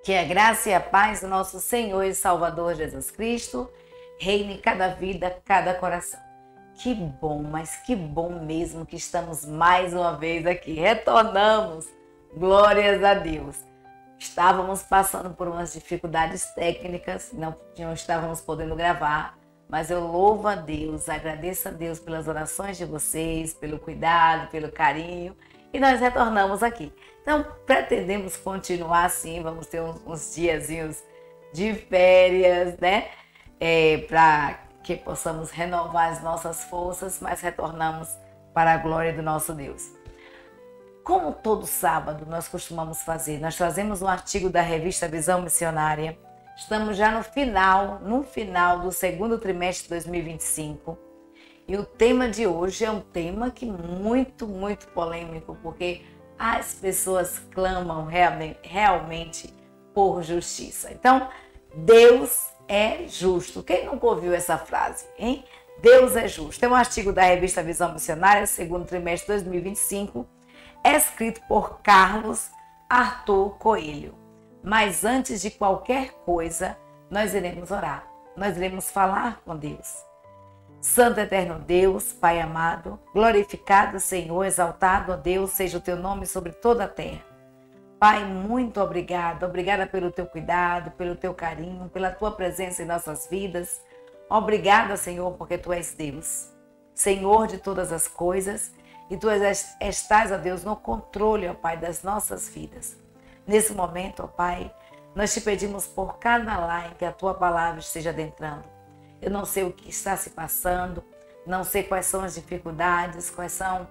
Que a graça e a paz do nosso Senhor e Salvador Jesus Cristo reine em cada vida, cada coração. Que bom, mas que bom mesmo que estamos mais uma vez aqui. Retornamos. Glórias a Deus. Estávamos passando por umas dificuldades técnicas, não estávamos podendo gravar, mas eu louvo a Deus, agradeço a Deus pelas orações de vocês, pelo cuidado, pelo carinho, e nós retornamos aqui. Então, pretendemos continuar assim, vamos ter uns diazinhos de férias, né? Para que possamos renovar as nossas forças, mas retornamos para a glória do nosso Deus. Como todo sábado nós costumamos fazer, nós trazemos um artigo da revista Visão Missionária. Estamos já no final do segundo trimestre de 2025. E o tema de hoje é um tema que muito polêmico, porque as pessoas clamam realmente por justiça. Então, Deus é justo. Quem nunca ouviu essa frase, hein? Deus é justo. Tem um artigo da revista Visão Missionária, segundo trimestre de 2025, escrito por Carlos Arthur Coelho. Mas antes de qualquer coisa, nós iremos orar. Nós iremos falar com Deus. Santo eterno Deus, Pai amado, glorificado Senhor, exaltado ó Deus, seja o teu nome sobre toda a terra. Pai, muito obrigada. Obrigada pelo teu cuidado, pelo teu carinho, pela tua presença em nossas vidas. Obrigada, Senhor, porque tu és Deus, Senhor de todas as coisas, e tu estás, ó Deus, no controle, ó Pai, das nossas vidas. Nesse momento, ó Pai, nós te pedimos por cada lar em que a tua palavra esteja adentrando. Eu não sei o que está se passando, não sei quais são as dificuldades, quais são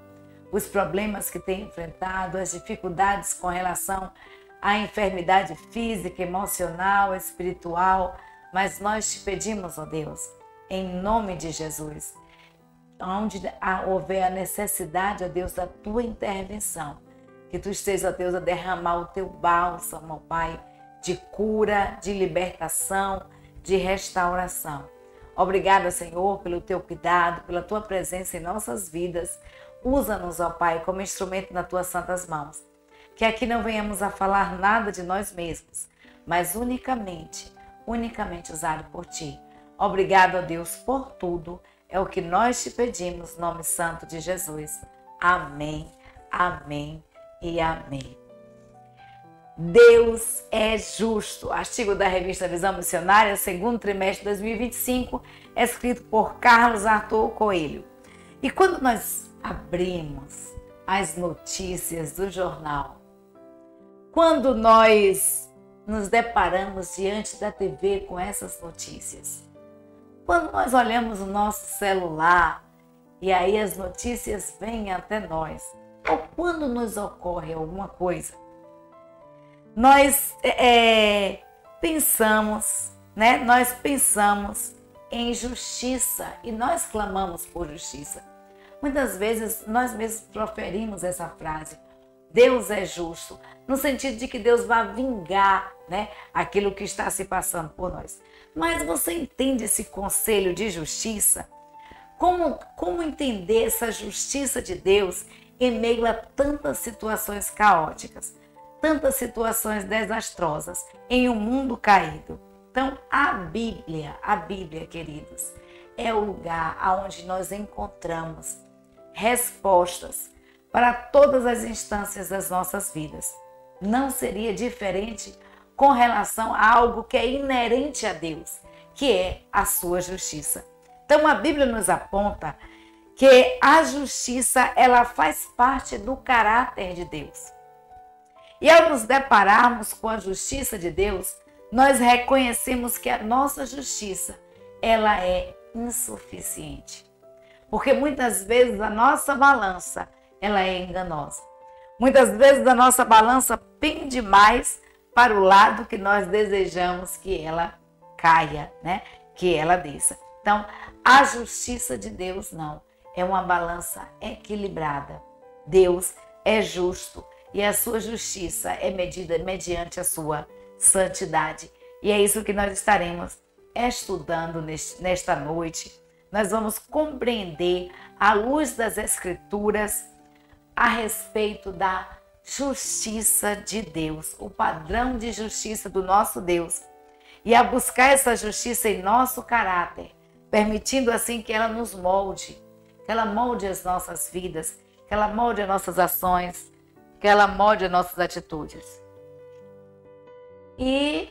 os problemas que tem enfrentado, as dificuldades com relação à enfermidade física, emocional, espiritual, mas nós te pedimos, ó Deus, em nome de Jesus, onde houver a necessidade, ó Deus, da tua intervenção, que tu estejas, ó Deus, a derramar o teu bálsamo, ó Pai, de cura, de libertação, de restauração. Obrigada, Senhor, pelo teu cuidado, pela tua presença em nossas vidas. Usa-nos, ó Pai, como instrumento nas tuas santas mãos. Que aqui não venhamos a falar nada de nós mesmos, mas unicamente usado por ti. Obrigado, ó Deus, por tudo. É o que nós te pedimos, no nome santo de Jesus. Amém, amém e amém. Deus é justo. Artigo da revista Visão Missionária, segundo trimestre de 2025, escrito por Carlos Arthur Coelho. E quando nós abrimos as notícias do jornal, quando nós nos deparamos diante da TV com essas notícias, quando nós olhamos o nosso celular e aí as notícias vêm até nós, ou quando nos ocorre alguma coisa, nós pensamos, né? Nós pensamos em justiça e nós clamamos por justiça. Muitas vezes nós mesmos proferimos essa frase, Deus é justo, no sentido de que Deus vai vingar, né, aquilo que está se passando por nós. Mas você entende esse conselho de justiça? Como entender essa justiça de Deus em meio a tantas situações caóticas, tantas situações desastrosas em um mundo caído? Então, a Bíblia, queridos, é o lugar onde nós encontramos respostas para todas as instâncias das nossas vidas. Não seria diferente com relação a algo que é inerente a Deus, que é a sua justiça. Então a Bíblia nos aponta que a justiça, ela faz parte do caráter de Deus. E ao nos depararmos com a justiça de Deus, nós reconhecemos que a nossa justiça, ela é insuficiente. Porque muitas vezes a nossa balança, ela é enganosa. Muitas vezes a nossa balança pende mais para o lado que nós desejamos que ela caia, né? Que ela desça. Então, a justiça de Deus não. É uma balança equilibrada. Deus é justo e a sua justiça é medida mediante a sua santidade. E é isso que nós estaremos estudando nesta noite. Nós vamos compreender, à luz das Escrituras, a respeito da justiça de Deus, o padrão de justiça do nosso Deus, e a buscar essa justiça em nosso caráter, permitindo assim que ela nos molde, que ela molde as nossas vidas, que ela molde as nossas ações, que ela molde as nossas atitudes. E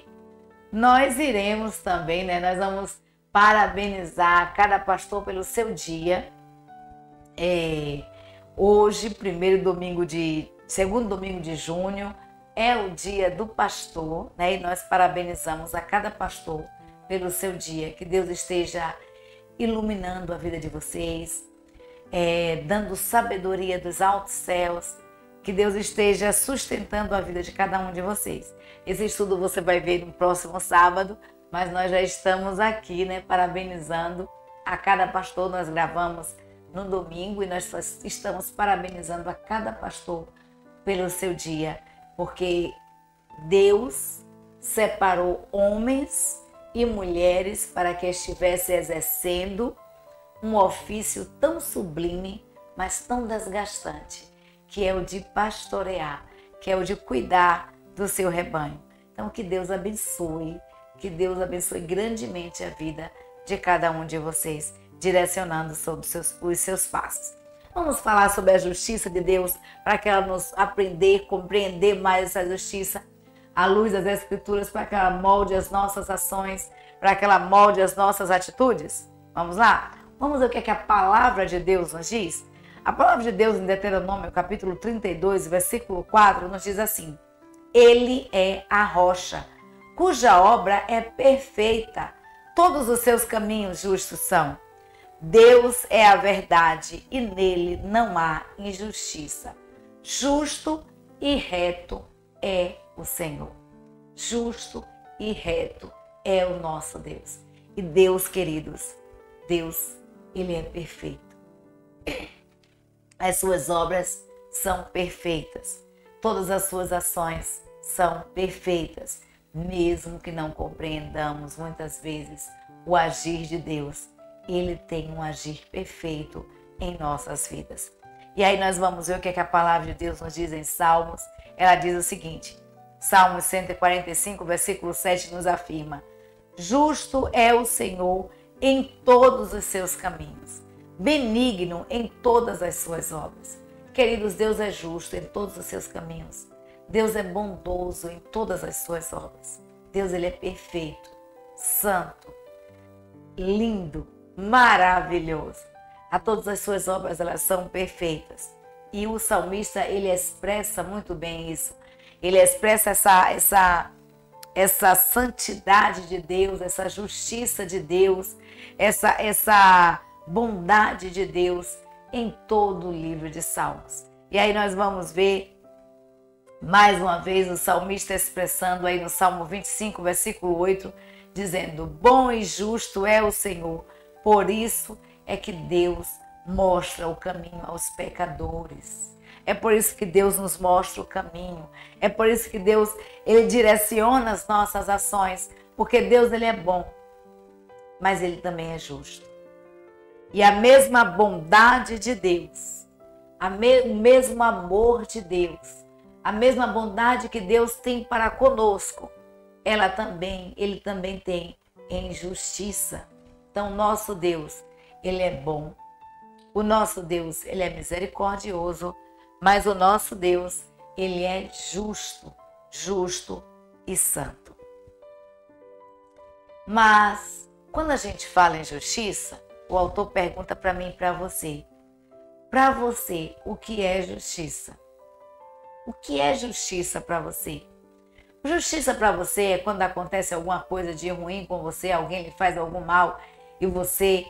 nós iremos também, nós vamos parabenizar cada pastor pelo seu dia. Hoje, segundo domingo de junho, é o dia do pastor, e nós parabenizamos a cada pastor pelo seu dia. Que Deus esteja iluminando a vida de vocês, dando sabedoria dos altos céus, que Deus esteja sustentando a vida de cada um de vocês. Esse estudo você vai ver no próximo sábado, mas nós já estamos aqui, parabenizando a cada pastor. Nós gravamos no domingo e nós estamos parabenizando a cada pastor pelo seu dia, porque Deus separou homens e mulheres para que estivessem exercendo um ofício tão sublime, mas tão desgastante, que é o de pastorear, que é o de cuidar do seu rebanho. Então, que Deus abençoe grandemente a vida de cada um de vocês, direcionando sobre os seus passos. Vamos falar sobre a justiça de Deus, para que ela nos compreender mais essa justiça, à luz das Escrituras, para que ela molde as nossas ações, para que ela molde as nossas atitudes. Vamos lá? Vamos ver o que a palavra de Deus nos diz? A palavra de Deus em Deuteronômio, capítulo 32, versículo 4, nos diz assim: Ele é a rocha, cuja obra é perfeita, todos os seus caminhos justos são. Deus é a verdade e nele não há injustiça. Justo e reto é o Senhor. Justo e reto é o nosso Deus. E Deus, queridos, Deus, Ele é perfeito. As suas obras são perfeitas. Todas as suas ações são perfeitas. Mesmo que não compreendamos muitas vezes o agir de Deus, Ele tem um agir perfeito em nossas vidas. E aí nós vamos ver o que a palavra de Deus nos diz em Salmos. Ela diz o seguinte: Salmos 145, versículo 7 nos afirma: Justo é o Senhor em todos os seus caminhos, benigno em todas as suas obras. Queridos, Deus é justo em todos os seus caminhos. Deus é bondoso em todas as suas obras. Deus, Ele é perfeito, santo, lindo, maravilhoso. A todas as suas obras, elas são perfeitas. E o salmista, ele expressa muito bem isso. Ele expressa essa santidade de Deus, essa justiça de Deus, essa bondade de Deus em todo o livro de Salmos. E aí nós vamos ver mais uma vez o salmista expressando aí no Salmo 25, versículo 8, dizendo: Bom e justo é o Senhor, por isso é que Deus mostra o caminho aos pecadores. É por isso que Deus nos mostra o caminho. É por isso que Deus, Ele direciona as nossas ações. Porque Deus, Ele é bom, mas Ele também é justo. E a mesma bondade de Deus, o mesmo amor de Deus, a mesma bondade que Deus tem para conosco, Ele também tem em justiça. Então, nosso Deus, Ele é bom. O nosso Deus, Ele é misericordioso, mas o nosso Deus, Ele é justo e santo. Mas, quando a gente fala em justiça, o autor pergunta para mim e para você: o que é justiça? O que é justiça para você? Justiça para você é quando acontece alguma coisa de ruim com você, alguém lhe faz algum mal e você,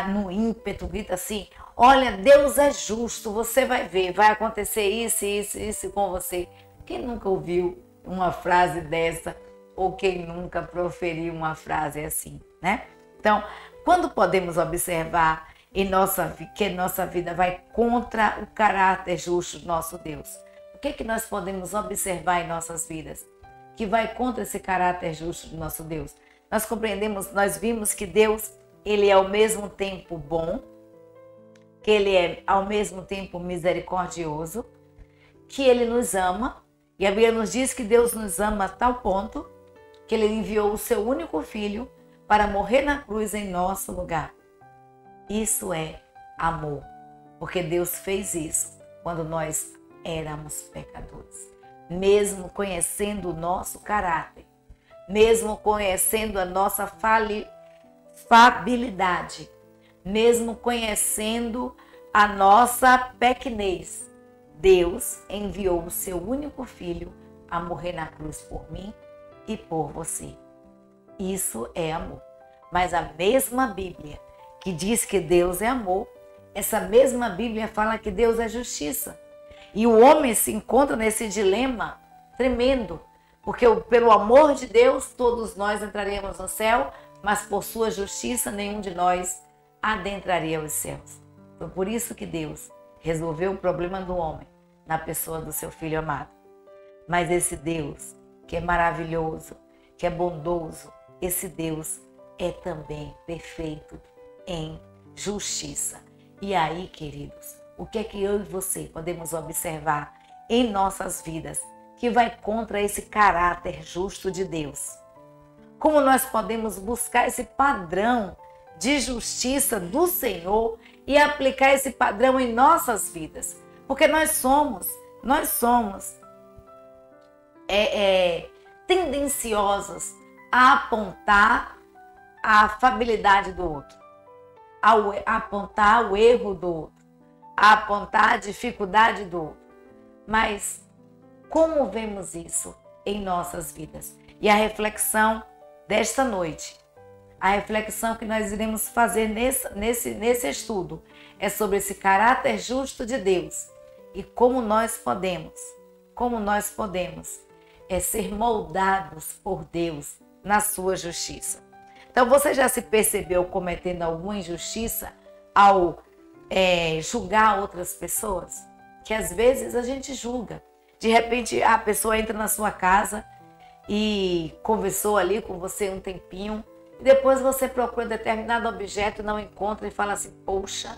no ímpeto, grita assim: olha, Deus é justo, você vai ver, vai acontecer isso com você. Quem nunca ouviu uma frase dessa ou quem nunca proferiu uma frase assim, né? Então, quando podemos observar que nossa vida vai contra o caráter justo do nosso Deus? O que é que nós podemos observar em nossas vidas que vai contra esse caráter justo do nosso Deus? Nós vimos que Deus, Ele é ao mesmo tempo bom, que Ele é ao mesmo tempo misericordioso, que Ele nos ama, e a Bíblia nos diz que Deus nos ama a tal ponto que Ele enviou o seu único filho para morrer na cruz em nosso lugar. Isso é amor, porque Deus fez isso quando nós éramos pecadores. Mesmo conhecendo o nosso caráter, mesmo conhecendo a nossa falhabilidade, mesmo conhecendo a nossa pequenez, Deus enviou o seu único filho a morrer na cruz por mim e por você. Isso é amor. Mas a mesma Bíblia que diz que Deus é amor, essa mesma Bíblia fala que Deus é justiça. E o homem se encontra nesse dilema tremendo, porque pelo amor de Deus todos nós entraríamos no céu, mas por sua justiça nenhum de nós adentraria os céus. Foi por isso que Deus resolveu o problema do homem na pessoa do seu Filho amado. Mas esse Deus que é maravilhoso, que é bondoso, esse Deus é também perfeito em justiça. E aí, queridos, o que é que eu e você podemos observar em nossas vidas que vai contra esse caráter justo de Deus? Como nós podemos buscar esse padrão de justiça do Senhor e aplicar esse padrão em nossas vidas? Porque nós somos tendenciosos a apontar a afabilidade do outro, a apontar o erro do outro, a apontar a dificuldade do outro. Mas como vemos isso em nossas vidas? E a reflexão desta noite, a reflexão que nós iremos fazer nesse estudo é sobre esse caráter justo de Deus e como nós podemos ser moldados por Deus na sua justiça. Então você já se percebeu cometendo alguma injustiça ao julgar outras pessoas? Que às vezes a gente julga. De repente a pessoa entra na sua casa e conversou ali com você um tempinho, e depois você procura determinado objeto e não encontra e fala assim: poxa,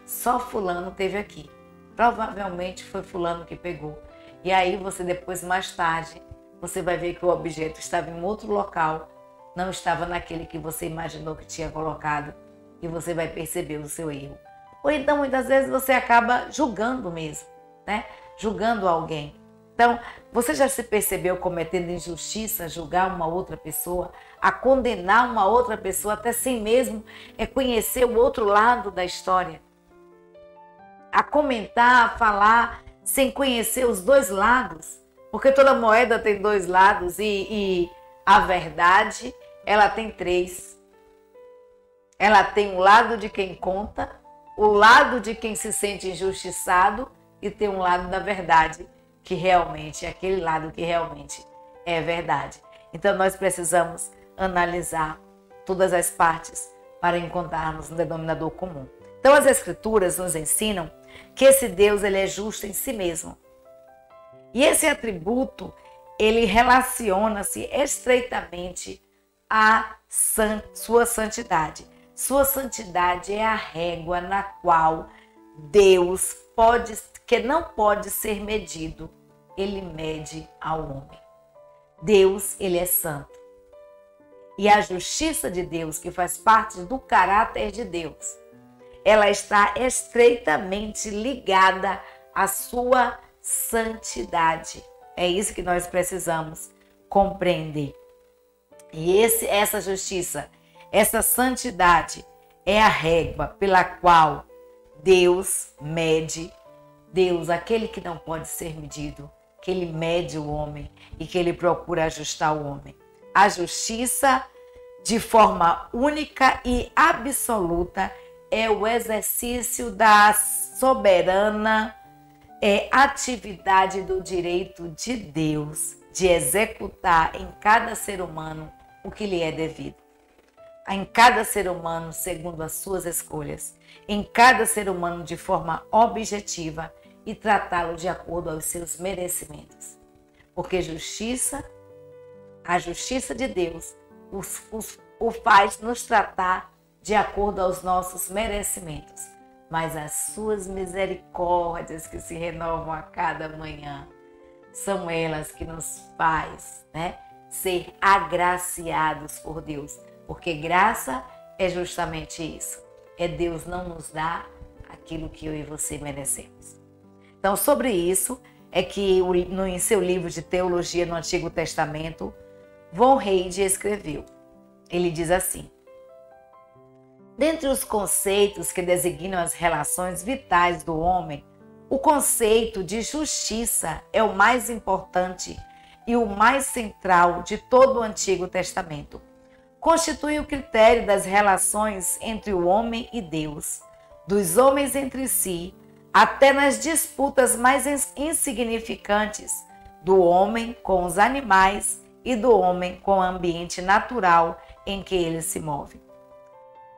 só fulano teve aqui. Provavelmente foi fulano que pegou. E aí você depois, mais tarde, você vai ver que o objeto estava em outro local, não estava naquele que você imaginou que tinha colocado, e você vai perceber o seu erro. Ou então, muitas vezes, você acaba julgando mesmo, né? Julgando alguém. Então, você já se percebeu cometendo injustiça, julgar uma outra pessoa, a condenar uma outra pessoa, até sem mesmo conhecer o outro lado da história? A comentar, a falar, sem conhecer os dois lados? Porque toda moeda tem dois lados e a verdade, ela tem três. Ela tem o lado de quem conta, o lado de quem se sente injustiçado e tem um lado da verdade, que realmente é aquele lado que realmente é verdade. Então nós precisamos analisar todas as partes para encontrarmos um denominador comum. Então as Escrituras nos ensinam que esse Deus, ele é justo em si mesmo. E esse atributo, ele relaciona-se estreitamente à sua santidade. Sua santidade é a régua na qual Deus que não pode ser medido, ele mede ao homem. Deus, ele é santo. E a justiça de Deus, que faz parte do caráter de Deus, ela está estreitamente ligada à sua santidade. É isso que nós precisamos compreender. E essa justiça, essa santidade é a régua pela qual Deus mede, Deus, aquele que não pode ser medido, que ele mede o homem e que ele procura ajustar o homem. A justiça, de forma única e absoluta, é o exercício da soberana atividade do direito de Deus de executar em cada ser humano o que lhe é devido. Em cada ser humano segundo as suas escolhas, em cada ser humano de forma objetiva e tratá-lo de acordo aos seus merecimentos. Porque a justiça de Deus o faz nos tratar de acordo aos nossos merecimentos. mas as suas misericórdias que se renovam a cada manhã, são elas que nos faz, né, ser agraciados por Deus. Porque graça é justamente isso. É Deus não nos dar aquilo que eu e você merecemos. Então, sobre isso, é que em seu livro de teologia no Antigo Testamento, Von Heide escreveu. Ele diz assim: dentre os conceitos que designam as relações vitais do homem, o conceito de justiça é o mais importante e o mais central de todo o Antigo Testamento. Constitui o critério das relações entre o homem e Deus, dos homens entre si, até nas disputas mais insignificantes do homem com os animais e do homem com o ambiente natural em que ele se move.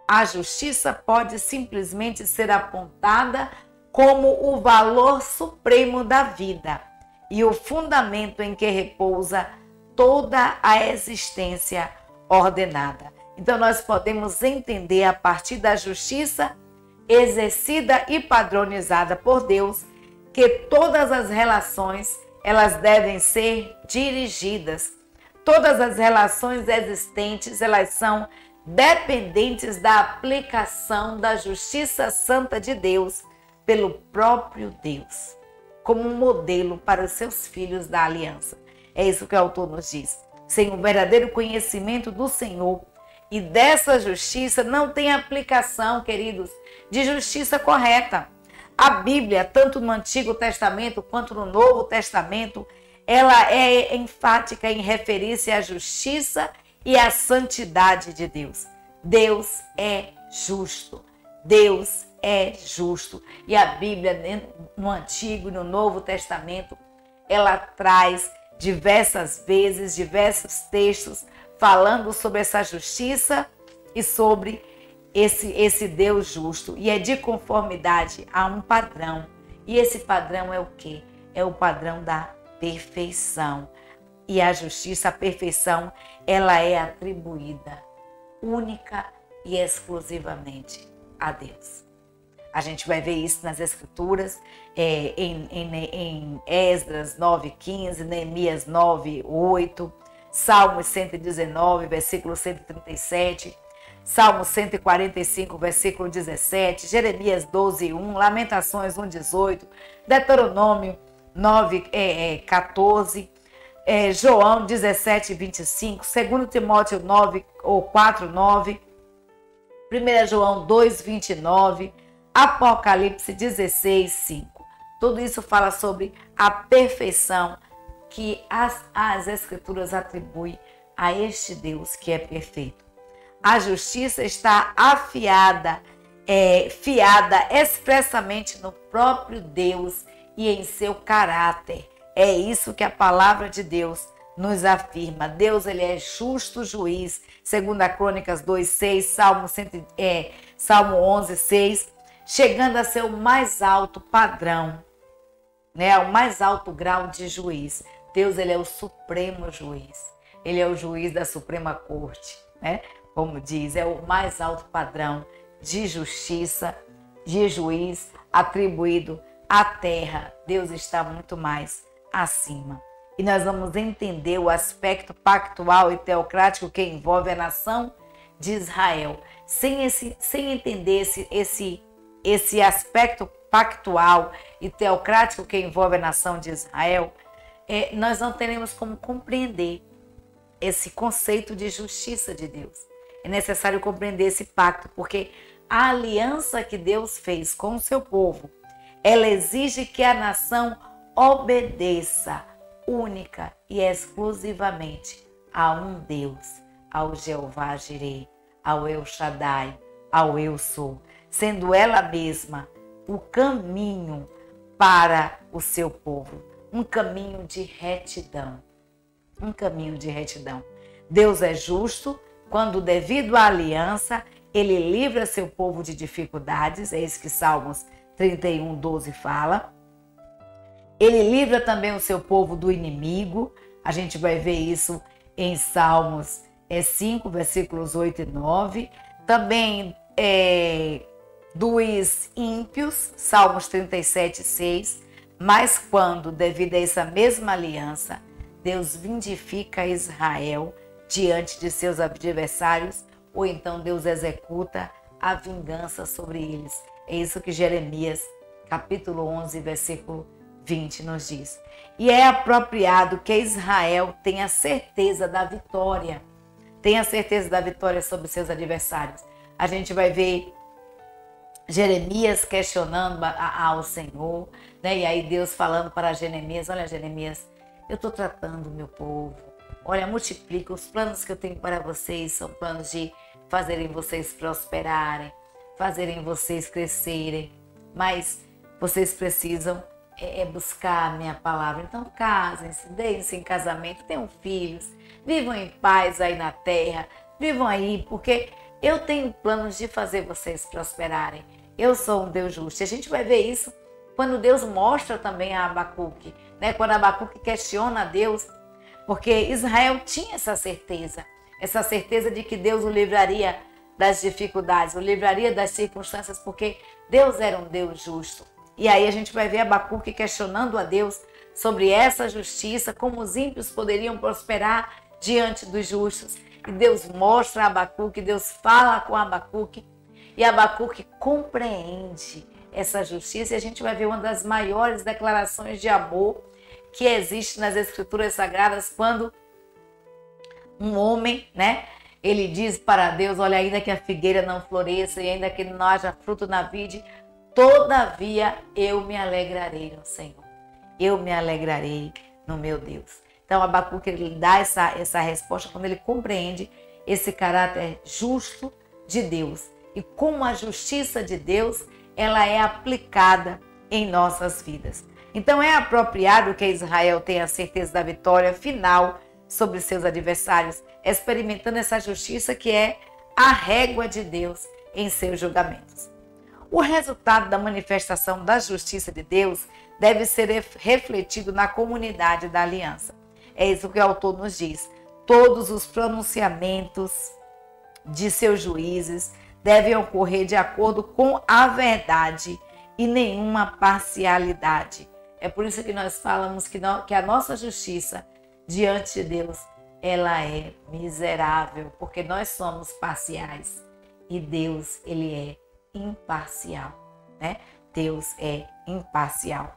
A justiça pode simplesmente ser apontada como o valor supremo da vida e o fundamento em que repousa toda a existência ordenada. Então nós podemos entender a partir da justiça exercida e padronizada por Deus que todas as relações elas devem ser dirigidas. Todas as relações existentes elas são dependentes da aplicação da justiça santa de Deus pelo próprio Deus, como um modelo para os seus filhos da aliança. É isso que o autor nos diz. Sem o verdadeiro conhecimento do Senhor e dessa justiça, não tem aplicação, queridos, de justiça correta. A Bíblia, tanto no Antigo Testamento quanto no Novo Testamento, ela é enfática em referir-se à justiça e à santidade de Deus. Deus é justo. Deus é justo. E a Bíblia, no Antigo e no Novo Testamento, ela traz diversas vezes, diversos textos falando sobre essa justiça e sobre esse Deus justo. E é de conformidade a um padrão. E esse padrão é o quê? É o padrão da perfeição. E a justiça, a perfeição, ela é atribuída única e exclusivamente a Deus. A gente vai ver isso nas Escrituras, em Esdras 9:15, Neemias 9:8, Salmos 119, versículo 137, Salmo 145, versículo 17, Jeremias 12:1, Lamentações 1:18, Deuteronômio 9:14, João 17:25, 2 Timóteo 4:9, 1 João 2:29, Apocalipse 16:5. Tudo isso fala sobre a perfeição que as Escrituras atribuem a este Deus que é perfeito. A justiça está fiada expressamente no próprio Deus e em seu caráter. É isso que a palavra de Deus nos afirma. Deus, ele é justo juiz, segundo a Crônicas 2:6, Salmo 11:6, chegando a ser o mais alto padrão, né? O mais alto grau de juiz. Deus, ele é o supremo juiz. Ele é o juiz da Suprema Corte, né? Como diz, é o mais alto padrão de justiça, de juiz atribuído à terra. Deus está muito mais acima. E nós vamos entender o aspecto pactual e teocrático que envolve a nação de Israel. Sem entender esse aspecto pactual e teocrático que envolve a nação de Israel, nós não teremos como compreender esse conceito de justiça de Deus. É necessário compreender esse pacto, porque a aliança que Deus fez com o seu povo, ela exige que a nação obedeça única e exclusivamente a um Deus, ao Jeová Jireh, ao El Shaddai, ao Eu Sou, sendo ela mesma o caminho para o seu povo, um caminho de retidão, um caminho de retidão. Deus é justo quando, devido à aliança, ele livra seu povo de dificuldades, é isso que Salmos 31:12 fala. Ele livra também o seu povo do inimigo. A gente vai ver isso em Salmos 5, versículos 8 e 9. Também dos ímpios, Salmos 37, 6, mas quando, devido a essa mesma aliança, Deus vindifica Israel diante de seus adversários, ou então Deus executa a vingança sobre eles. É isso que Jeremias, capítulo 11, versículo 20 nos diz. E é apropriado que Israel tenha certeza da vitória, sobre seus adversários. A gente vai ver Jeremias questionando ao Senhor, né? E aí Deus falando para Jeremias: olha, Jeremias, eu estou tratando o meu povo. Olha, multiplica, os planos que eu tenho para vocês são planos de fazerem vocês prosperarem, fazerem vocês crescerem, mas vocês precisam buscar a minha palavra. Então casem-se, deem-se em casamento, tenham filhos, vivam em paz aí na terra, vivam aí, porque eu tenho planos de fazer vocês prosperarem. Eu sou um Deus justo. E a gente vai ver isso quando Deus mostra também a Abacuque, né? Quando Abacuque questiona a Deus, porque Israel tinha essa certeza de que Deus o livraria das dificuldades, o livraria das circunstâncias, porque Deus era um Deus justo. E aí a gente vai ver Abacuque questionando a Deus sobre essa justiça, como os ímpios poderiam prosperar diante dos justos. E Deus mostra a Abacuque, Deus fala com Abacuque, e Abacuque compreende essa justiça. E a gente vai ver uma das maiores declarações de amor que existe nas Escrituras Sagradas, quando um homem, né, ele diz para Deus: olha, ainda que a figueira não floresça e ainda que não haja fruto na vide, todavia eu me alegrarei no Senhor. Eu me alegrarei no meu Deus. Então Abacuque, ele dá essa resposta quando ele compreende esse caráter justo de Deus. E como a justiça de Deus, ela é aplicada em nossas vidas. Então é apropriado que Israel tenha certeza da vitória final sobre seus adversários, experimentando essa justiça que é a régua de Deus em seus julgamentos. O resultado da manifestação da justiça de Deus deve ser refletido na comunidade da aliança. É isso que o autor nos diz. Todos os pronunciamentos de seus juízes devem ocorrer de acordo com a verdade e nenhuma parcialidade. É por isso que nós falamos que a nossa justiça diante de Deus, ela é miserável, porque nós somos parciais e Deus, ele é imparcial, né? Deus é imparcial.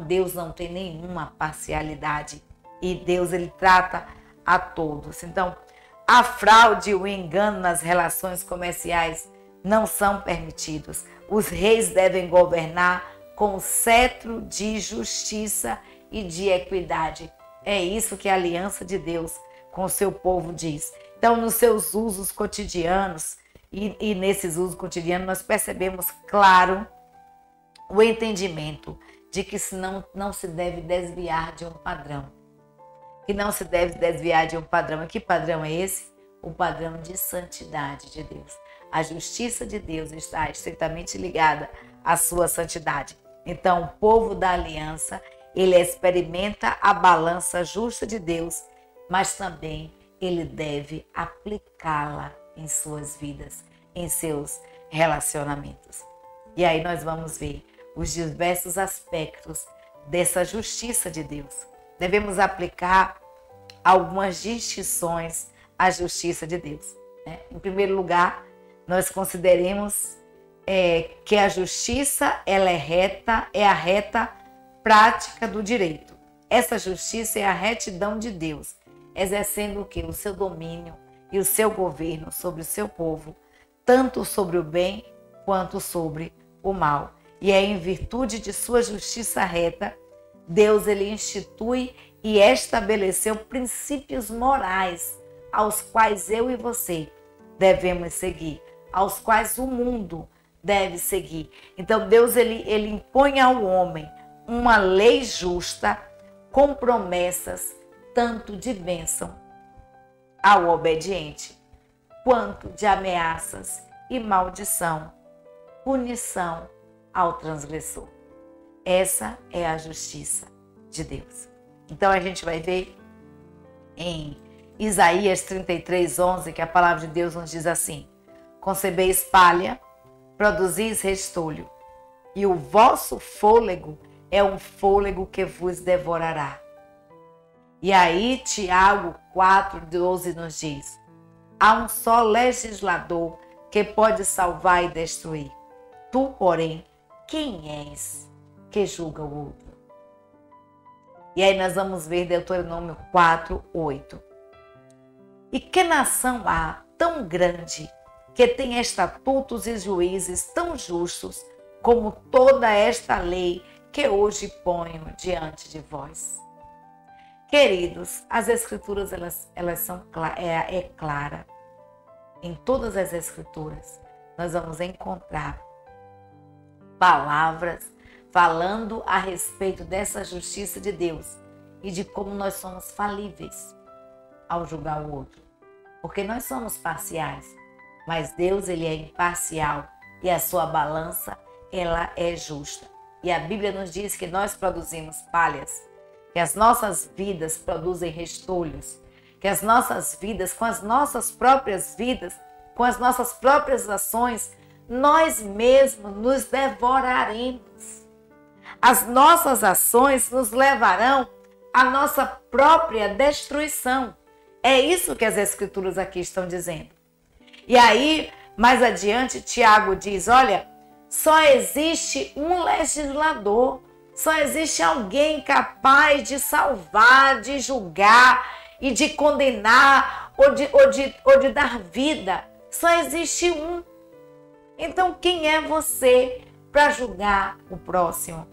Deus não tem nenhuma parcialidade e Deus, ele trata a todos. Então, a fraude e o engano nas relações comerciais não são permitidos. Os reis devem governar com cetro de justiça e de equidade. É isso que a aliança de Deus com o seu povo diz. Então, nos seus usos cotidianos, e nesses usos cotidianos, nós percebemos claro o entendimento de que não se deve desviar de um padrão. Que não se deve desviar de um padrão. E que padrão é esse? O padrão de santidade de Deus. A justiça de Deus está estreitamente ligada à sua santidade. Então, o povo da aliança, ele experimenta a balança justa de Deus, mas também ele deve aplicá-la em suas vidas, em seus relacionamentos. E aí nós vamos ver os diversos aspectos dessa justiça de Deus. Devemos aplicar algumas distinções à justiça de Deus, né? Em primeiro lugar, nós consideremos que a justiça, ela é a reta prática do direito. Essa justiça é a retidão de Deus, exercendo o quê? O seu domínio e o seu governo sobre o seu povo, tanto sobre o bem quanto sobre o mal. E é em virtude de sua justiça reta, Deus, ele institui e estabeleceu princípios morais aos quais eu e você devemos seguir, aos quais o mundo deve seguir. Então Deus, ele impõe ao homem uma lei justa com promessas tanto de bênção ao obediente, quanto de ameaças e maldição, punição ao transgressor. Essa é a justiça de Deus. Então a gente vai ver em Isaías 33:11 que a palavra de Deus nos diz assim: concebeis palha produzis restolho, e o vosso fôlego é um fôlego que vos devorará. E aí Tiago 4,12 nos diz: há um só legislador que pode salvar e destruir. Tu, porém, quem és que julga o outro? E aí nós vamos ver Deuteronômio 4:8. E que nação há tão grande que tem estatutos e juízes tão justos como toda esta lei que hoje ponho diante de vós? Queridos, as escrituras elas são clara. Em todas as escrituras nós vamos encontrar palavras falando a respeito dessa justiça de Deus e de como nós somos falíveis ao julgar o outro. Porque nós somos parciais, mas Deus ele é imparcial e a sua balança ela é justa. E a Bíblia nos diz que nós produzimos palhas, que as nossas vidas produzem restolhos, que as nossas vidas, com as nossas próprias vidas, com as nossas próprias ações, nós mesmos nos devoraremos. As nossas ações nos levarão à nossa própria destruição. É isso que as escrituras aqui estão dizendo. E aí, mais adiante, Tiago diz, olha, só existe um legislador, só existe alguém capaz de salvar, de julgar e de condenar ou de dar vida. Só existe um. Então, quem é você para julgar o próximo?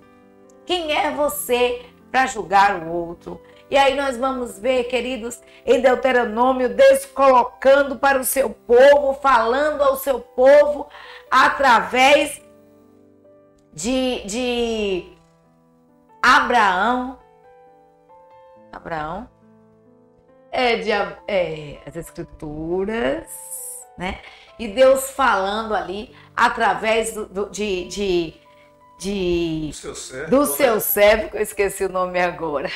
Quem é você para julgar o outro? E aí nós vamos ver, queridos, em Deuteronômio, Deus colocando para o seu povo, falando ao seu povo através de Abraão. As escrituras, né? E Deus falando ali através do seu servo, que eu esqueci o nome agora.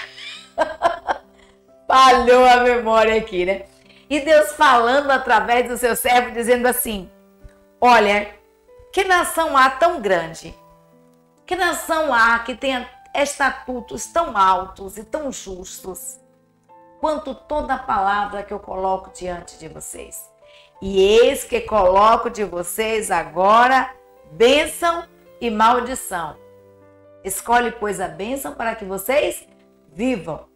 Falhou a memória aqui, né? E Deus falando através do seu servo, dizendo assim: olha, que nação há tão grande? Que nação há que tenha estatutos tão altos e tão justos quanto toda a palavra que eu coloco diante de vocês? E eis que coloco de vocês agora bênção e maldição. Escolhe, pois, a bênção para que vocês vivam.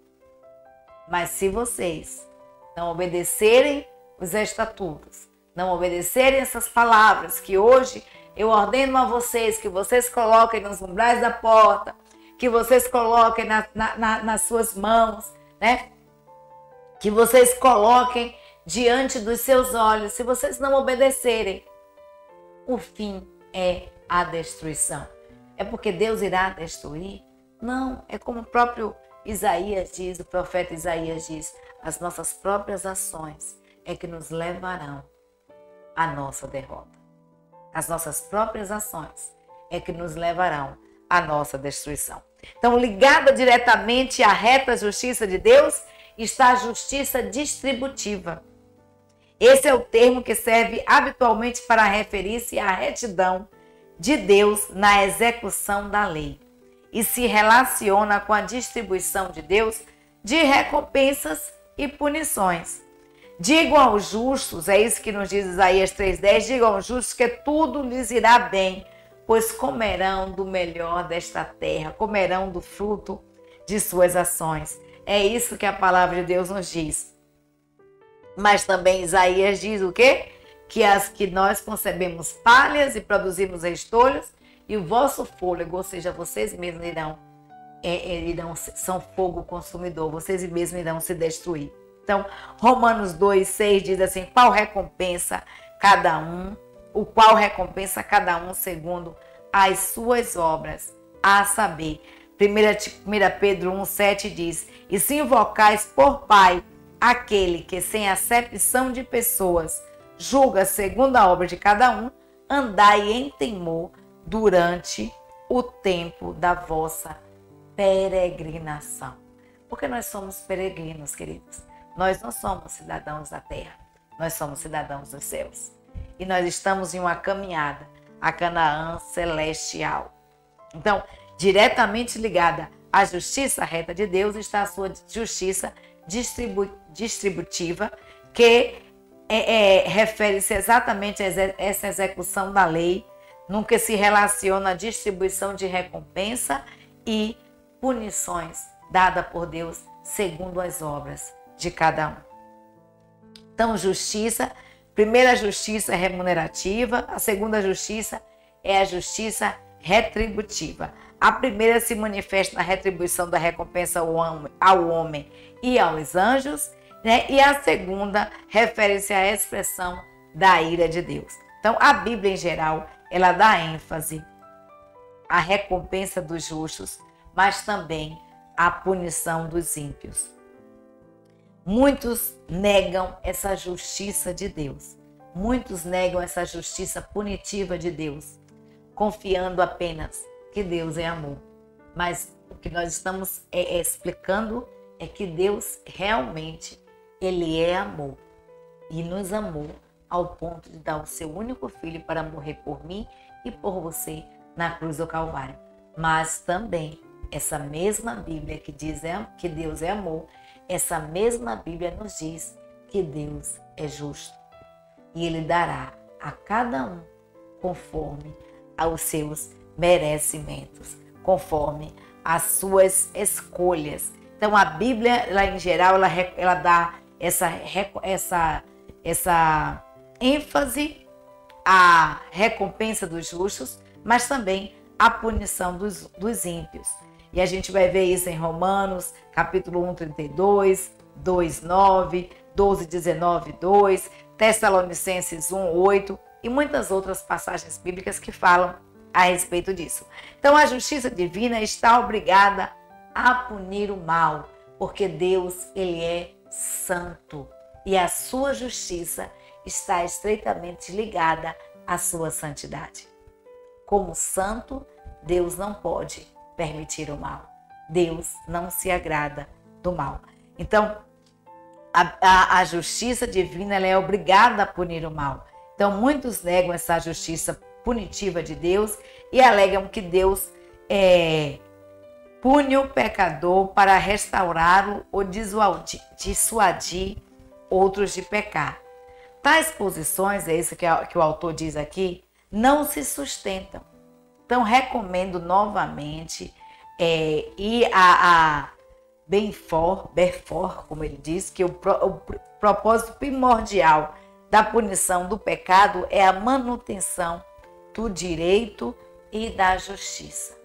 Mas se vocês não obedecerem os estatutos, não obedecerem essas palavras que hoje eu ordeno a vocês, que vocês coloquem nos umbrais da porta, que vocês coloquem nas suas mãos, né? Que vocês coloquem diante dos seus olhos, se vocês não obedecerem, o fim é a destruição. É porque Deus irá destruir? Não, é como o próprio Isaías diz, o profeta Isaías diz, as nossas próprias ações é que nos levarão à nossa derrota. As nossas próprias ações é que nos levarão à nossa destruição. Então, ligada diretamente à reta justiça de Deus, está a justiça distributiva. Esse é o termo que serve habitualmente para referir-se à retidão de Deus na execução da lei e se relaciona com a distribuição de Deus de recompensas e punições. Digam aos justos, é isso que nos diz Isaías 3,10, digam aos justos que tudo lhes irá bem, pois comerão do melhor desta terra, comerão do fruto de suas ações. É isso que a palavra de Deus nos diz. Mas também Isaías diz o quê? Que nós concebemos palhas e produzimos restolhos, e o vosso fôlego, ou seja, vocês mesmos são fogo consumidor, vocês mesmos irão se destruir. Então, Romanos 2,6 diz assim, o qual recompensa cada um segundo as suas obras, a saber. 1 Pedro 1,7 diz, e se invocais por Pai aquele que sem acepção de pessoas julga segundo a obra de cada um, andai em temor durante o tempo da vossa peregrinação. Porque nós somos peregrinos, queridos. Nós não somos cidadãos da terra, nós somos cidadãos dos céus. E nós estamos em uma caminhada a Canaã celestial. Então, diretamente ligada à justiça reta de Deus está a sua justiça distributiva, que refere-se exatamente a essa execução da lei, no que se relaciona à distribuição de recompensa e punições dada por Deus segundo as obras de cada um. Então, justiça, primeira justiça é remunerativa, a segunda justiça é a justiça retributiva. A primeira se manifesta na retribuição da recompensa ao homem e aos anjos, né? E a segunda refere-se à expressão da ira de Deus. Então, a Bíblia em geral, ela dá ênfase à recompensa dos justos, mas também à punição dos ímpios. Muitos negam essa justiça de Deus. Muitos negam essa justiça punitiva de Deus, confiando apenas que Deus é amor. Mas o que nós estamos explicando é que Deus realmente, Ele é amor. E nos amou ao ponto de dar o seu único filho para morrer por mim e por você na cruz do Calvário. Mas também, essa mesma Bíblia que diz que Deus é amor, essa mesma Bíblia nos diz que Deus é justo. E Ele dará a cada um conforme aos seus merecimentos, conforme as suas escolhas. Então, a Bíblia, lá em geral, ela dá essa ênfase à recompensa dos justos, mas também à punição dos ímpios. E a gente vai ver isso em Romanos, capítulo 1, 32, 2, 9, 12, 19, 2, Tessalonicenses 1, 8 e muitas outras passagens bíblicas que falam a respeito disso. Então, a justiça divina está obrigada a punir o mal, porque Deus, Ele é santo e a sua justiça está estreitamente ligada à sua santidade. Como santo, Deus não pode permitir o mal. Deus não se agrada do mal. Então, a justiça divina ela é obrigada a punir o mal. Então, muitos negam essa justiça punitiva de Deus e alegam que Deus pune o pecador para restaurá-lo ou dissuadir outros de pecar. Tais posições, é isso que o autor diz aqui, não se sustentam. Então, recomendo novamente ir a Belfort, como ele diz, que o propósito primordial da punição do pecado é a manutenção do direito e da justiça.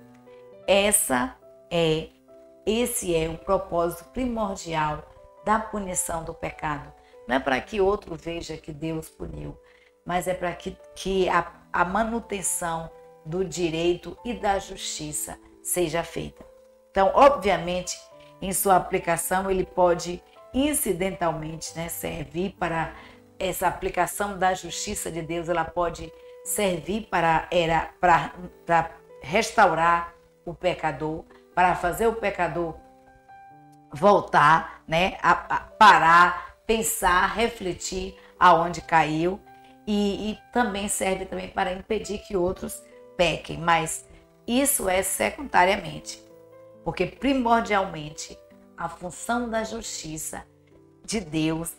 Esse é o propósito primordial da punição do pecado. Não é para que outro veja que Deus puniu, mas é para que a manutenção do direito e da justiça seja feita. Então, obviamente, em sua aplicação, ele pode incidentalmente, servir para essa aplicação da justiça de Deus, ela pode servir para restaurar o pecador, para fazer o pecador voltar, a parar, pensar, refletir aonde caiu e também serve também para impedir que outros pequem, mas isso é secundariamente, porque primordialmente a função da justiça de Deus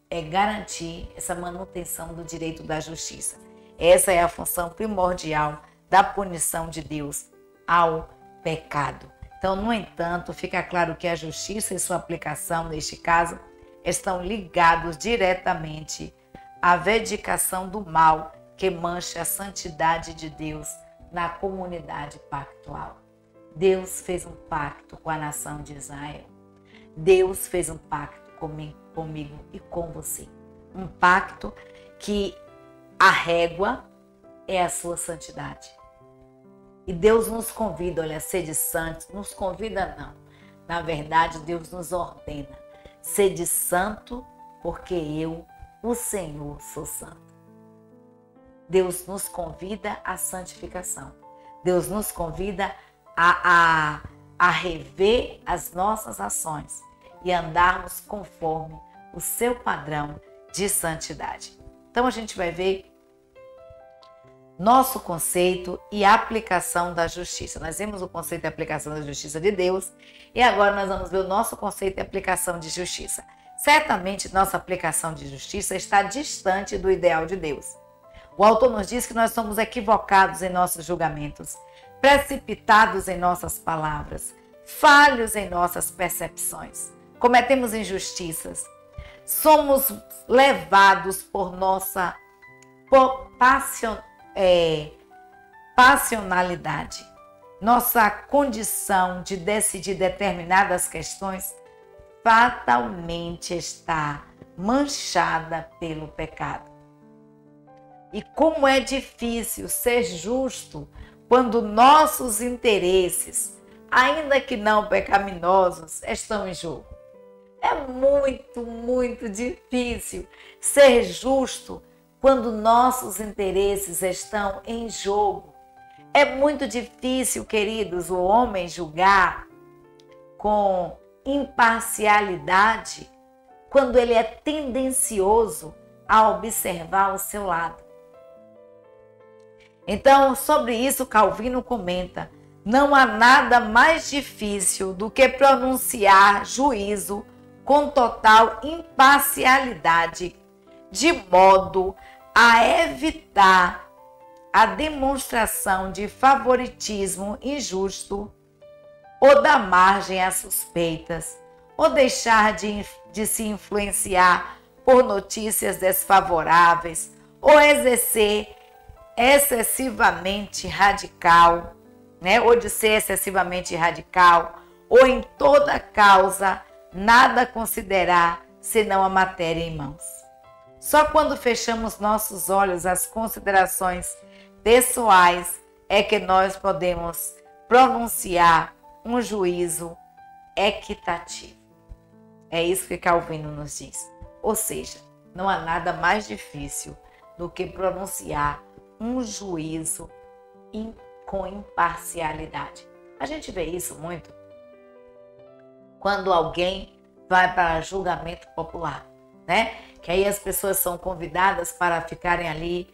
é garantir essa manutenção do direito da justiça. Essa é a função primordial da punição de Deus ao pecado. Então, no entanto, fica claro que a justiça e sua aplicação, neste caso, estão ligados diretamente à vindicação do mal que mancha a santidade de Deus na comunidade pactual. Deus fez um pacto com a nação de Israel. Deus fez um pacto comigo e com você. Um pacto que a régua é a sua santidade. E Deus nos convida, olha, sede santos. Nos convida não. Na verdade, Deus nos ordena. Sede santo, porque eu, o Senhor, sou santo. Deus nos convida à santificação. Deus nos convida a rever as nossas ações e andarmos conforme o seu padrão de santidade. Então a gente vai ver nosso conceito e aplicação da justiça. Nós vimos o conceito e aplicação da justiça de Deus e agora nós vamos ver o nosso conceito e aplicação de justiça. Certamente, nossa aplicação de justiça está distante do ideal de Deus. O autor nos diz que nós somos equivocados em nossos julgamentos, precipitados em nossas palavras, falhos em nossas percepções, cometemos injustiças, somos levados por nossa passionalidade, nossa condição de decidir determinadas questões fatalmente está manchada pelo pecado. E como é difícil ser justo quando nossos interesses, ainda que não pecaminosos, estão em jogo. É muito, muito difícil ser justo quando nossos interesses estão em jogo. É muito difícil, queridos, o homem julgar com imparcialidade quando ele é tendencioso a observar o seu lado. Então, sobre isso, Calvino comenta: não há nada mais difícil do que pronunciar juízo com total imparcialidade, de modo a evitar a demonstração de favoritismo injusto, ou dar margem a suspeitas, ou deixar de se influenciar por notícias desfavoráveis, ou exercer excessivamente radical, ou de ser excessivamente radical, ou em toda causa nada considerar senão a matéria em mãos. Só quando fechamos nossos olhos às considerações pessoais é que nós podemos pronunciar um juízo equitativo. É isso que Calvino nos diz. Ou seja, não há nada mais difícil do que pronunciar um juízo com imparcialidade. A gente vê isso muito quando alguém vai para julgamento popular, né? Que aí as pessoas são convidadas para ficarem ali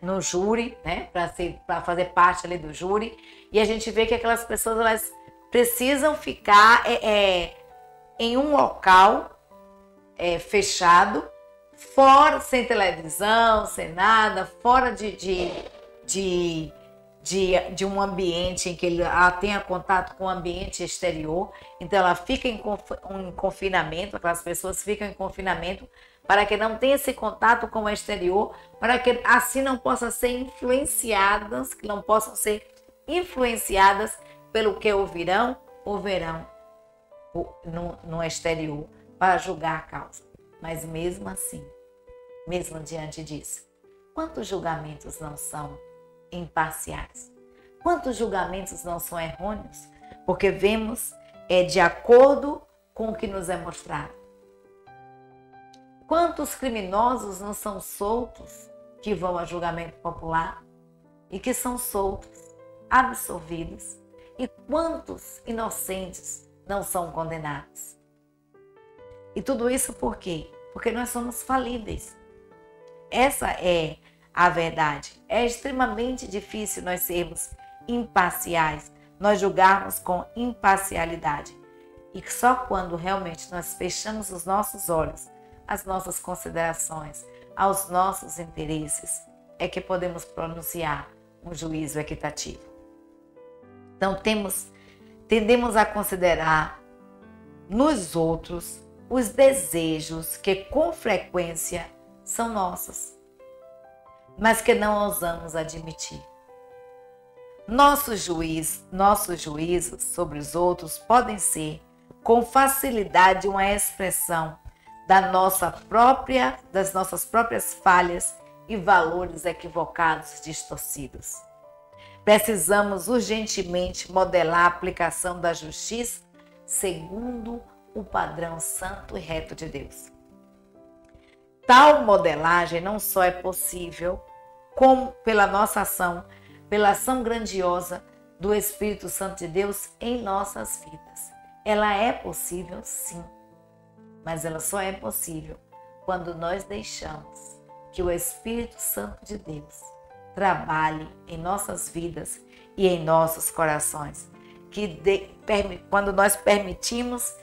no júri, né? Para fazer parte ali do júri. E a gente vê que aquelas pessoas elas precisam ficar em um local fechado, fora, sem televisão, sem nada, fora de um ambiente em que ela tenha contato com o ambiente exterior. Então ela fica em confinamento, aquelas pessoas ficam em confinamento para que não tenha esse contato com o exterior, para que assim não possam ser influenciadas, pelo que ouvirão no exterior para julgar a causa. Mas mesmo assim, mesmo diante disso, quantos julgamentos não são imparciais? Quantos julgamentos não são errôneos? Porque vemos de acordo com o que nos é mostrado. Quantos criminosos não são soltos que vão a julgamento popular e que são soltos, absolvidos? E quantos inocentes não são condenados? E tudo isso por quê? Porque nós somos falíveis. Essa é a verdade. É extremamente difícil nós sermos imparciais, nós julgarmos com imparcialidade. E só quando realmente nós fechamos os nossos olhos, às nossas considerações, aos nossos interesses, é que podemos pronunciar um juízo equitativo. Então tendemos a considerar nos outros os desejos que com frequência são nossos, mas que não ousamos admitir. Nossos juízos sobre os outros podem ser, com facilidade, uma expressão das nossas próprias falhas e valores equivocados, distorcidos. Precisamos urgentemente modelar a aplicação da justiça segundo o padrão santo e reto de Deus. Tal modelagem não só é possível, como pela nossa ação, pela ação grandiosa do Espírito Santo de Deus em nossas vidas. Ela é possível, sim, mas ela só é possível quando nós deixamos que o Espírito Santo de Deus trabalhe em nossas vidas e em nossos corações. Quando nós permitimos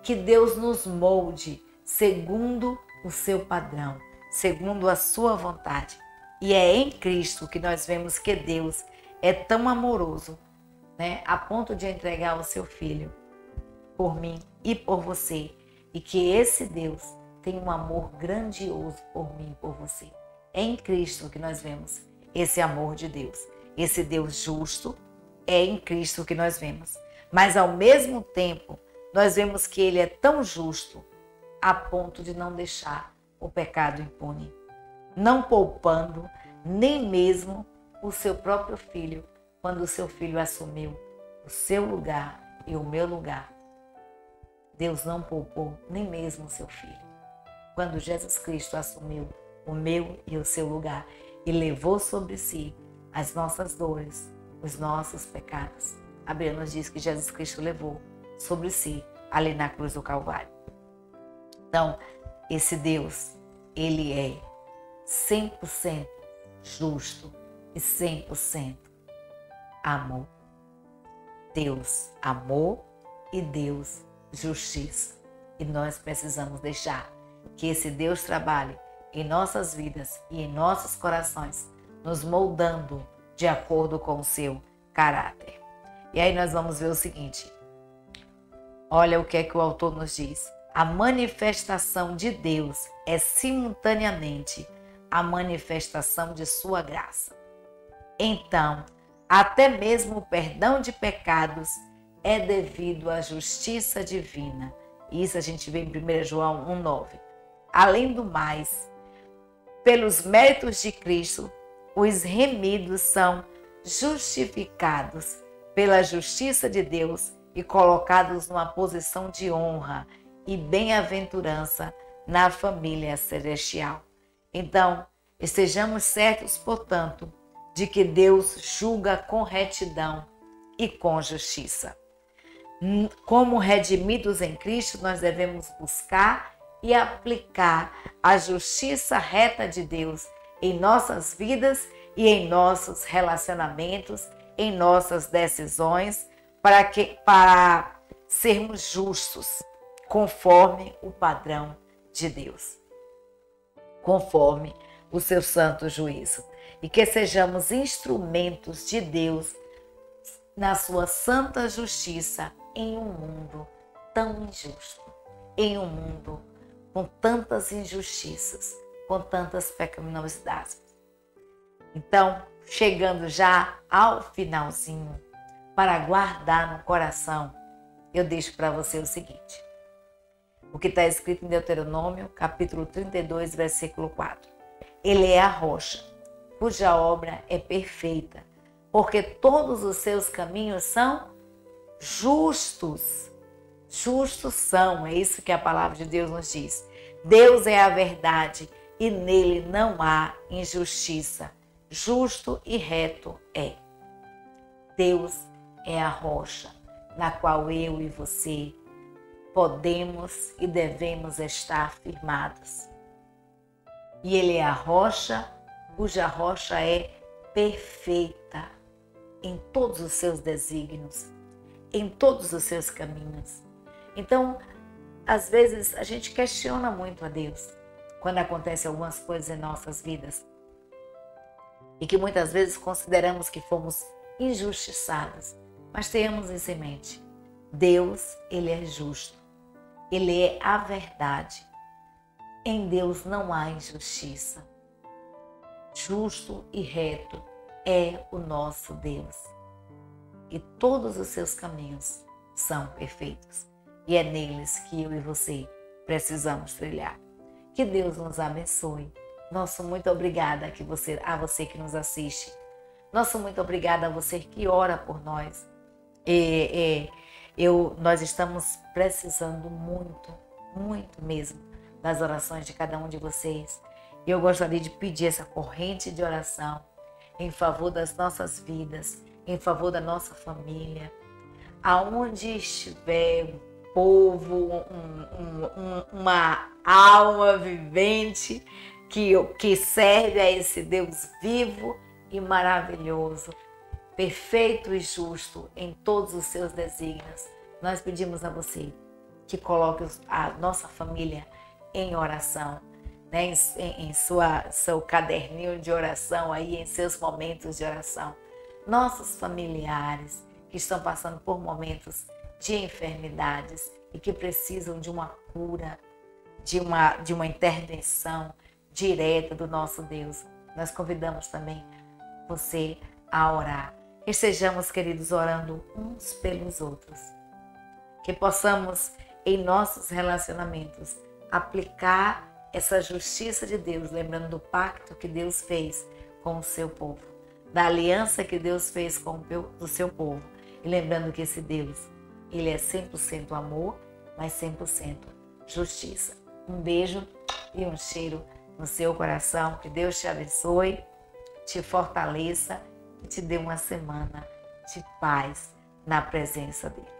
que Deus nos molde segundo o seu padrão, segundo a sua vontade. E é em Cristo que nós vemos que Deus é tão amoroso, né, a ponto de entregar o seu Filho por mim e por você. E que esse Deus tem um amor grandioso por mim e por você. É em Cristo que nós vemos esse amor de Deus. Esse Deus justo é em Cristo que nós vemos. Mas ao mesmo tempo, nós vemos que Ele é tão justo a ponto de não deixar o pecado impune, não poupando nem mesmo o seu próprio Filho, quando o seu Filho assumiu o seu lugar e o meu lugar. Deus não poupou nem mesmo o seu Filho, quando Jesus Cristo assumiu o meu e o seu lugar e levou sobre si as nossas dores, os nossos pecados. A Bíblia nos diz que Jesus Cristo levou sobre si ali na cruz do Calvário. Então, esse Deus, Ele é 100% justo e 100% amor. Deus amor e Deus justiça. E nós precisamos deixar que esse Deus trabalhe em nossas vidas e em nossos corações, nos moldando de acordo com o seu caráter. E aí nós vamos ver o seguinte. Olha o que é que o autor nos diz. A manifestação de Deus é simultaneamente a manifestação de sua graça. Então, até mesmo o perdão de pecados é devido à justiça divina. Isso a gente vê em 1 João 1,9. Além do mais, pelos méritos de Cristo, os remidos são justificados pela justiça de Deus e colocados numa posição de honra e bem-aventurança na família celestial. Então, estejamos certos, portanto, de que Deus julga com retidão e com justiça. Como redimidos em Cristo, nós devemos buscar e aplicar a justiça reta de Deus em nossas vidas e em nossos relacionamentos, em nossas decisões, para sermos justos, conforme o padrão de Deus, conforme o seu santo juízo. E que sejamos instrumentos de Deus na sua santa justiça em um mundo tão injusto, em um mundo com tantas injustiças, com tantas pecaminosidades. Então, chegando já ao finalzinho, para guardar no coração, eu deixo para você o seguinte. O que está escrito em Deuteronômio, capítulo 32, versículo 4. Ele é a rocha, cuja obra é perfeita, porque todos os seus caminhos são justos. Justos são, é isso que a palavra de Deus nos diz. Deus é a verdade e nele não há injustiça. Justo e reto é. Deus é a rocha na qual eu e você podemos e devemos estar firmados. E Ele é a rocha, cuja rocha é perfeita em todos os seus desígnios, em todos os seus caminhos. Então, às vezes, a gente questiona muito a Deus quando acontecem algumas coisas em nossas vidas e que muitas vezes consideramos que fomos injustiçados. Mas tenhamos isso em mente. Deus, Ele é justo. Ele é a verdade. Em Deus não há injustiça. Justo e reto é o nosso Deus. E todos os seus caminhos são perfeitos. E é neles que eu e você precisamos trilhar. Que Deus nos abençoe. Nosso muito obrigada a você que nos assiste. Nosso muito obrigada a você que ora por nós. Nós estamos precisando muito, muito mesmo das orações de cada um de vocês. E eu gostaria de pedir essa corrente de oração em favor das nossas vidas, em favor da nossa família. Aonde estiver um povo, alma vivente que serve a esse Deus vivo e maravilhoso, perfeito e justo em todos os seus desígnios. Nós pedimos a você que coloque a nossa família em oração, né? em seu caderninho de oração, aí, em seus momentos de oração. Nossos familiares que estão passando por momentos de enfermidades e que precisam de uma cura, de uma intervenção direta do nosso Deus. Nós convidamos também você a orar. Que estejamos, queridos, orando uns pelos outros. Que possamos, em nossos relacionamentos, aplicar essa justiça de Deus, lembrando do pacto que Deus fez com o seu povo, da aliança que Deus fez com o seu povo. E lembrando que esse Deus, ele é 100% amor, mas 100% justiça. Um beijo e um cheiro no seu coração. Que Deus te abençoe, te fortaleça e te dê uma semana de paz na presença dele.